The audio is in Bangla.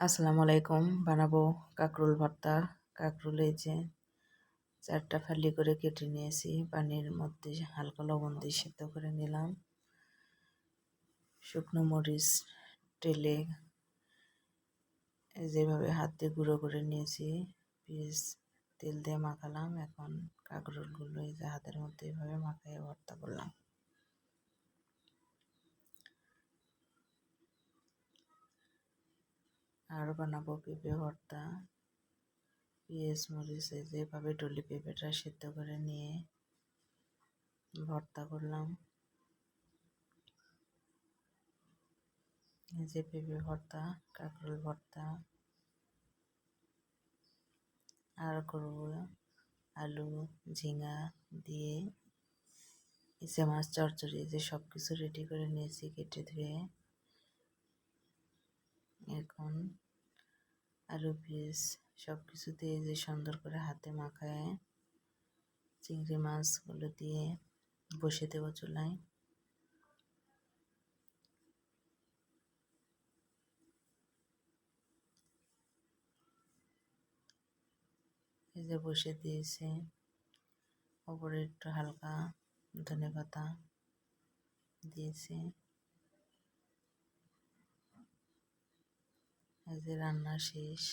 আসসালামু আলাইকুম। বানাবো কাঁকরোল ভর্তা। কাঁকরোল এই যে 4টা ফালি করে কেটে নিয়েছি, পানির মধ্যে হালকা লবণ দিয়ে সেদ্ধ করে নিলাম। শুকনো মরিচ টেলে যেভাবে হাত দিয়ে গুঁড়ো করে নিয়েছি, পিস তেল দিয়ে মাখালাম। এখন কাঁকরোলগুলো এই যে হাতের মধ্যে এভাবে মাখায় ভর্তা করলাম। আর বানাবো পেঁপে ভর্তা। পেঁয়াজ মরিচ যেভাবে ডলি পেঁপেটা সেদ্ধ করে নিয়ে ভর্তা করলাম। এই যে পেঁপে ভর্তা, কাঁকরোল ভর্তা। আর করবো আলু, ঝিঙা দিয়ে ইসে মাছ চচ্চড়ি। যে সব কিছু রেডি করে নিয়েছি কেটে ধুয়ে। এখন আলু পিস সব কিছু দিয়ে যে সুন্দর করে হাতে মাখায় চিংড়ি মাছগুলো দিয়ে বসে দেবো চুলায়। এই যে বসে দিয়েছে, ওপরে একটু হালকা ধনেপাতা দিয়েছি। এই যে রান্না শেষ।